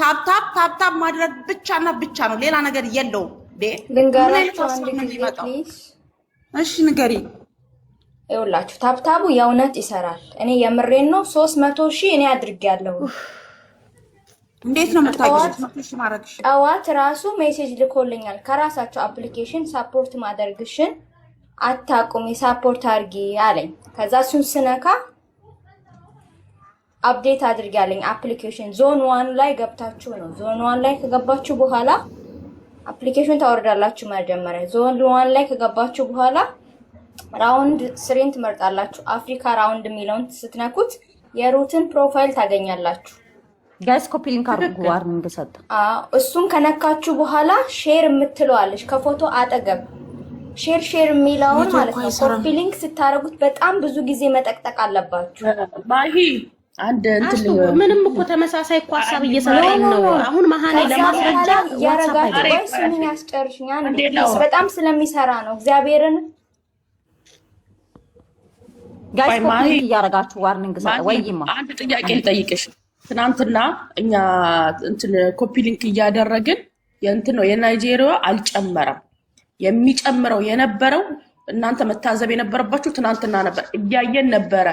Speaker 3: ታፕታፕ ማድረግ ብቻና ብቻ ነው። ሌላ ነገር የለውም።
Speaker 12: ልንገራችሁ አንድ ጊዜ ፕሊዝ።
Speaker 3: እሺ ንገሪ።
Speaker 12: ይኸውላችሁ ታብታቡ የእውነት ይሰራል። እኔ የምሬን ነው። 300,000 እኔ አድርጌያለሁ።
Speaker 3: እንዴት ነው የምታገኙት?
Speaker 12: ጠዋት ራሱ ሜሴጅ ልኮልኛል ከራሳቸው አፕሊኬሽን ሳፖርት ማድረግሽን አታቁሚ ሳፖርት አድርጊ አለኝ። ከዛ እሱን ስነካ አፕዴት አድርጊያለኝ አፕሊኬሽን ዞን 1 ላይ ገብታችሁ ነው። ዞን 1 ላይ ከገባችሁ በኋላ አፕሊኬሽን ታወርዳላችሁ። መጀመሪያ ዞን 1 ላይ ከገባችሁ በኋላ ራውንድ 3 ትመርጣላችሁ። አፍሪካ ራውንድ የሚለውን ስትነኩት የሩትን ፕሮፋይል ታገኛላችሁ።
Speaker 1: ጋይስ ኮፒ ሊንክ አድርጉ። ዋርኒንግ ሰጠ።
Speaker 12: እሱን ከነካችሁ በኋላ ሼር የምትለዋለሽ ከፎቶ አጠገብ ሼር የሚለውን ማለት ነው። ኮፒ ሊንክ ስታረጉት በጣም ብዙ ጊዜ መጠቅጠቅ አለባችሁ።
Speaker 6: ባሂ አንድ እንትን ምንም እኮ ተመሳሳይ እኮ ሀሳብ እየሰራን ነው። አሁን መሃኔ ለማስረጃ
Speaker 12: ያረጋችሁ ወይስ ምን ያስጨርሽኛ? በጣም ስለሚሰራ ነው እግዚአብሔርን
Speaker 1: ጋይስ ኮፒ እያረጋችሁ ዋርኒንግ ሰጠ። ወይማ
Speaker 6: አንድ ጥያቄ ልጠይቅሽ። ትናንትና እኛ እንትን ኮፒ ሊንክ እያደረግን የእንትን ነው የናይጄሪያ አልጨመረም። የሚጨምረው የነበረው እናንተ መታዘብ የነበረባችሁ ትናንትና ነበር። እያየን ነበረ።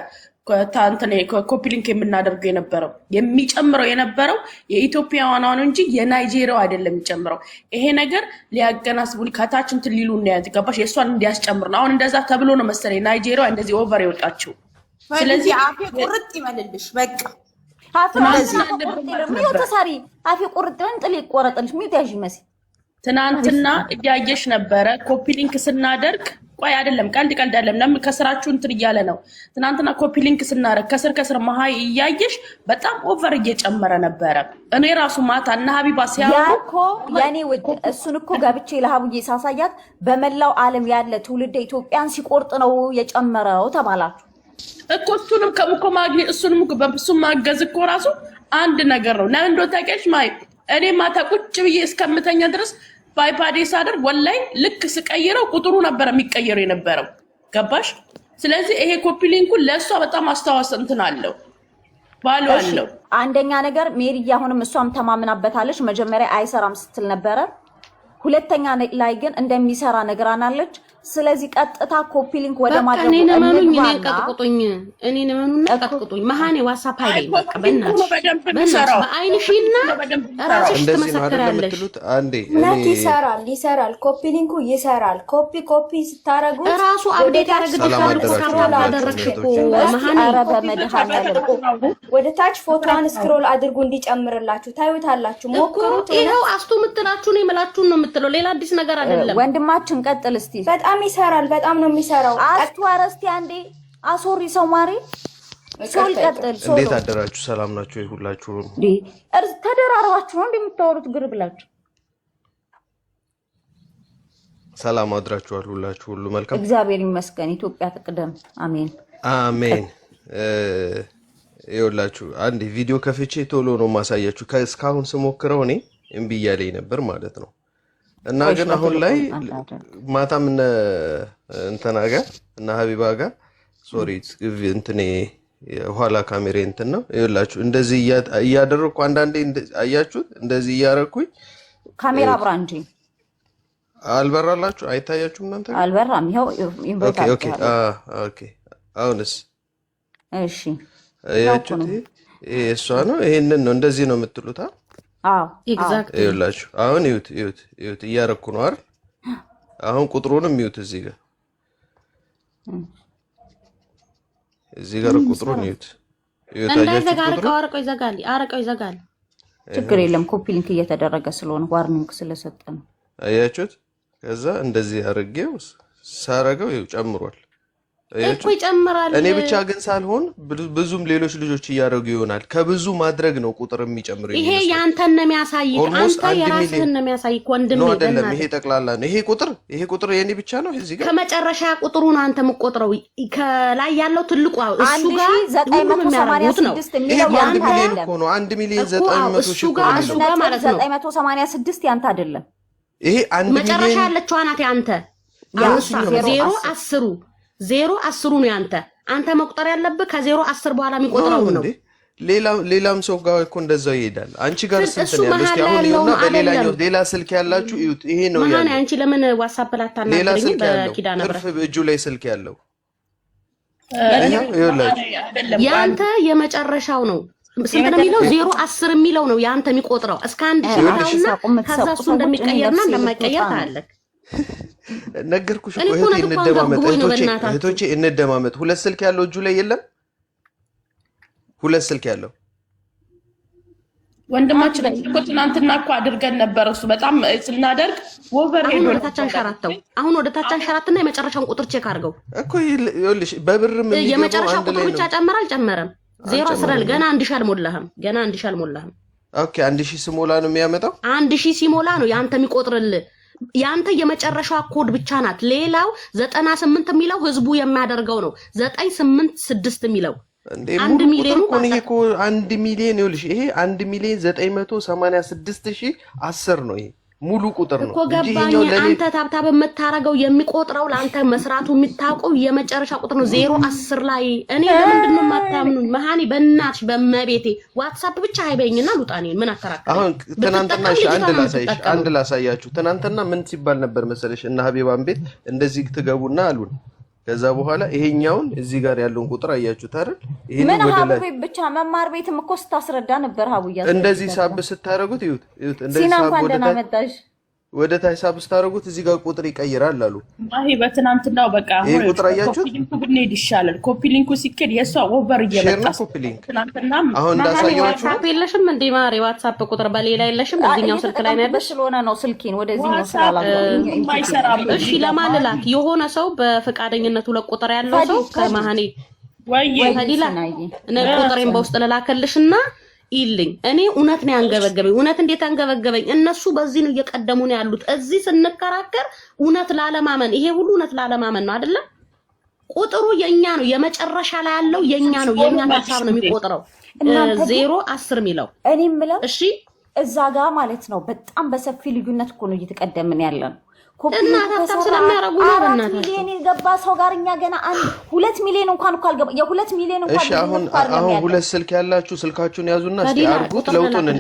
Speaker 6: ኮፒ ሊንክ የምናደርገው የነበረው የሚጨምረው የነበረው የኢትዮጵያውያን ነው እንጂ የናይጄሪያው አይደለም የሚጨምረው። ይሄ ነገር ሊያገናስቡን ከታች እንትን ሊሉ እንያዝ ገባሽ? የእሷን እንዲያስጨምር ነው። አሁን እንደዛ ተብሎ ነው መሰለኝ ናይጄሪያ እንደዚህ ኦቨር የወጣችው።
Speaker 3: ስለዚህ አፌ ቁርጥ ይበልልሽ በቃ
Speaker 1: ተሳሪ አፌ ቁርጥ ጥል ይቆረጥልሽ ሚታሽ መሲ
Speaker 6: ትናንትና እያየሽ ነበረ። ኮፒ ሊንክ ስናደርግ ቆይ አይደለም ቀልድ አይደለም። ለምን ከስራችሁ እንትን እያለ ነው። ትናንትና ኮፒ ሊንክ ስናደርግ ከስር መሀይ እያየሽ በጣም ኦቨር እየጨመረ ነበረ። እኔ ራሱ ማታ እና ሀቢባ ሲያውቁ
Speaker 1: ያኔ ውድ እሱን እኮ ገብቼ ለሀቡዬ ሳሳያት በመላው ዓለም ያለ ትውልድ ኢትዮጵያን ሲቆርጥ ነው የጨመረው ተባላችሁ
Speaker 6: እኮ። እሱንም ከምኮ ማግኘት እሱንም በብሱም ማገዝ እኮ ራሱ አንድ ነገር ነው። ለምን እንደው ታውቂያለሽ ማይ እኔ ማታ ቁጭ ብዬ እስከምተኛ ድረስ ባይፓዴ ሳደር ወላይ ልክ ስቀይረው ቁጥሩ ነበር የሚቀየረው የነበረው ገባሽ? ስለዚህ ይሄ ኮፒ ሊንኩን ለእሷ በጣም አስተዋጽኦ እንትን አለው ባሉ አለው።
Speaker 1: አንደኛ ነገር ሜሪ አሁንም እሷም ተማምናበታለች። መጀመሪያ አይሰራም ስትል ነበረ። ሁለተኛ ላይ ግን እንደሚሰራ ነገራናለች። ስለዚህ ቀጥታ ኮፒ ሊንክ ወደ ማድረግ
Speaker 6: እኔ ነመኑኝ መሃኔ ዋትስአፕ አይደል በቃ በእናትሽ በአይንሽና ራስሽ ትመሰክራለሽ።
Speaker 12: እውነት ይሰራል ኮፒ ሊንኩ ይሰራል። ኮፒ ስታረጉት
Speaker 6: ራሱ አፕዴት ያደረግሽ እኮ መሃኔ
Speaker 12: ወደ ታች ፎቶዋን ስክሮል አድርጉ እንዲጨምርላችሁ ታዩታላችሁ። ሞክሩት።
Speaker 6: ይሄው አስቱ ምትላችሁ ነው የምላችሁን ነው የምትለው። ሌላ አዲስ ነገር አይደለም።
Speaker 1: ወንድማችን ቀጥል እስቲ።
Speaker 12: በጣም ይሰራል። በጣም ነው የሚሰራው።
Speaker 1: አስቱ አረስቲ አንዴ አሶሪ ሰው ማሪ ሶል ቀጥል።
Speaker 13: እንዴት አደራችሁ? ሰላም ናችሁ? ሁላችሁም
Speaker 1: ተደራራባችሁ ነው እንደምታወሩት ግር ብላችሁ።
Speaker 13: ሰላም አድራችኋል ሁላችሁ? ሁሉ መልካም
Speaker 1: እግዚአብሔር ይመስገን። ኢትዮጵያ ትቅደም። አሜን
Speaker 13: አሜን። ይኸውላችሁ አንዴ ቪዲዮ ከፍቼ ቶሎ ነው ማሳያችሁ። እስካሁን ስሞክረው እኔ እምቢ እያለኝ ነበር ማለት ነው። እና ግን አሁን ላይ ማታም እንትና ጋር እና ሀቢባ ጋር ሶሪ እንትኔ የኋላ ካሜራ እንትን ነው ይኸውላችሁ እንደዚህ እያደረኩ አንዳንዴ አያችሁት እንደዚህ እያረኩኝ
Speaker 1: ካሜራ ብራ እንጂ
Speaker 14: አልበራላችሁ አይታያችሁም እናንተ
Speaker 1: አልበራም ይሄው ኢንቫይት
Speaker 14: ኦኬ ኦኬ አሁንስ
Speaker 1: እሺ
Speaker 14: ያቺት እሷ ነው ይሄንን ነው እንደዚህ ነው የምትሉታ
Speaker 1: አዎ
Speaker 6: ኤግዛክትሊ
Speaker 14: ይኸውላችሁ አሁን ይዩት እያረኩ ነው አይደል አሁን ቁጥሩንም ይዩት እዚህ ጋር ቁጥሩን ይዩት
Speaker 6: አረቀው ይዘጋል
Speaker 1: ችግር የለም ኮፒ ሊንክ እየተደረገ ስለሆነ ዋርኒንግ ስለሰጠ ነው
Speaker 14: አያችሁት ከዛ እንደዚህ አርጌው ሳረገው ይው ጨምሯል
Speaker 6: እኮ ይጨምራል
Speaker 14: እኔ ብቻ ግን ሳልሆን ብዙም ሌሎች ልጆች እያደረጉ ይሆናል ከብዙ ማድረግ ነው ቁጥር የሚጨምረው
Speaker 6: ይሄ ያንተን ነው የሚያሳይክ አንተ የራስህን ነው የሚያሳይክ ወንድሜ
Speaker 14: ነው አይደለም ይሄ ጠቅላላ ነው ይሄ ቁጥር የኔ ብቻ ነው እዚህ ጋር
Speaker 6: ከመጨረሻ ቁጥሩን አንተ የምቆጥረው ከላይ ያለው ትልቁ እሱ ጋር
Speaker 1: 986 የሚለው
Speaker 14: ያንተ ሚሊዮን እኮ ነው 1 ሚሊዮን 900 ሺህ
Speaker 6: እሱ ጋር ማለት ነው
Speaker 1: 986 ያንተ አይደለም
Speaker 14: ይሄ 1 ሚሊዮን
Speaker 6: መጨረሻ ያለችው አናት ያንተ 0 10 ነው አንተ መቁጠር ያለብህ ከ0 10 በኋላ የሚቆጥረው ነው
Speaker 14: ሌላም ሰው ጋር እኮ እንደዛው ይሄዳል አንቺ ጋር ስንት ነው ያለሽ አሁን ይሁንና በሌላኛው ሌላ ስልክ ያላችሁ እዩት ይሄ ነው ያለው
Speaker 6: ማን አንቺ ለምን ዋትስአፕ ላታናግሪኝ በኪዳነ ብረት
Speaker 14: እጁ ላይ ስልክ ያለው
Speaker 6: ያንተ የመጨረሻው ነው ስንት ነው የሚለው 0 10 የሚለው ነው ያንተ የሚቆጥረው እስከ 1000 ታውና ከዛ እሱ እንደሚቀየርና እንደማይቀየር ታያለህ
Speaker 14: ነገርኩሽ እኮ እህቶቼ እንደማመጥ ሁለት ስልክ ያለው እጁ ላይ የለም ሁለት ስልክ ያለው
Speaker 3: ወንድማችን እኮ ትናንትና እኮ አድርገን ነበር እሱ በጣም ስናደርግ ኦቨር ሄዶ
Speaker 6: አሁን ወደ ታች አንሸራትና የመጨረሻውን ቁጥር ቼክ አድርገው
Speaker 14: እኮ ይኸውልሽ በብርም
Speaker 6: የመጨረሻው ቁጥር ብቻ ጨመረ አልጨመረም 0 10 ገና 1000 አልሞላህም
Speaker 14: ኦኬ 1000 ሲሞላ ነው የሚያመጣው
Speaker 6: 1000 ሲሞላ ነው ያንተ የሚቆጥርልህ ያንተ የመጨረሻው ኮድ ብቻ ናት ሌላው 98 የሚለው ህዝቡ የሚያደርገው ነው 986 የሚለው
Speaker 14: 1 ሚሊዮን እኮ ነው እኮ 1 ሚሊዮን ይኸውልሽ ይሄ 1 ሚሊዮን 986,010 ነው ይሄ ሙሉ ቁጥር ነው
Speaker 6: እኮ ገባኝ አንተ ታብታብ የምታረገው የሚቆጥረው ለአንተ መስራቱ የሚታውቀው የመጨረሻ ቁጥር ነው 0 10 ላይ እኔ ለምንድነው ማታምኑኝ መሃኒ በእናትሽ በመቤቴ ዋትስአፕ ብቻ አይበኝና ሉጣኔ ምን አከራከረ
Speaker 14: አሁን ትናንትና አንድ ላሳያችሁ ትናንትና ምን ሲባል ነበር መሰለሽ እና ሀቢባን ቤት እንደዚህ ትገቡና አሉን ከዛ በኋላ ይሄኛውን እዚህ ጋር ያለውን ቁጥር አያችሁት አይደል
Speaker 1: ይሄን ወደ ላይ ብቻ መማር ቤትም እኮ ስታስረዳ ነበር ሀቡያ
Speaker 14: እንደዚህ ሳብ ስታረጉት ይሁት እንደዚህ ሳብ ወደ ታች ሳብ ስታረጉት እዚህ ጋር ቁጥር ይቀይራል አሉ
Speaker 3: ማሂ በትናንትናው በቃ
Speaker 14: አሁን ቁጥር አያችሁት
Speaker 3: ብንሄድ ይሻላል ኮፒ ሊንኩ ሲከድ የሷ ኦቨር እየመጣ
Speaker 14: ኮፒ ሊንክ
Speaker 3: ትናንትና
Speaker 14: አሁን እንዳሳያችሁ
Speaker 6: ዋትስአፕ የለሽም እንዴ ማሪ ዋትስአፕ ቁጥር በሌላ የለሽም በዚህኛው ስልክ ላይ ነው
Speaker 1: ስለሆነ ነው ስልኬን ወደዚህኛው ስላላገው
Speaker 6: እሺ ለማልላክ የሆነ ሰው በፈቃደኝነቱ ለቁጥር ያለው ሰው ከማሃኒ
Speaker 3: ወይ
Speaker 6: ሀዲላ እኔ ቁጥሬን በውስጥ ለላከልሽና ይልኝ እኔ እውነት ነው ያንገበገበኝ እውነት እንዴት ያንገበገበኝ እነሱ በዚህ ነው እየቀደሙ ነው ያሉት እዚህ ስንከራከር እውነት ላለማመን ይሄ ሁሉ እውነት ላለማመን ነው አይደለ ቁጥሩ የኛ ነው የመጨረሻ ላይ ያለው የኛ ነው የኛ ሐሳብ ነው የሚቆጥረው 0 10 የሚለው
Speaker 1: እኔም ብለው
Speaker 6: እሺ
Speaker 1: እዛ ጋር ማለት ነው በጣም በሰፊ ልዩነት እኮ ነው እየተቀደምን ያለን
Speaker 6: እና ታታብ ስለሚያረጉ ነው በእናትህ
Speaker 1: ሚሊዮን የገባ ሰው ጋር እኛ ገና 2 ሚሊዮን እንኳን እኮ አልገባ የ2 ሚሊዮን እንኳን
Speaker 14: እሺ አሁን ሁለት ስልክ ያላችሁ ስልካችሁን ያዙና እስቲ አርጉት ለውጡን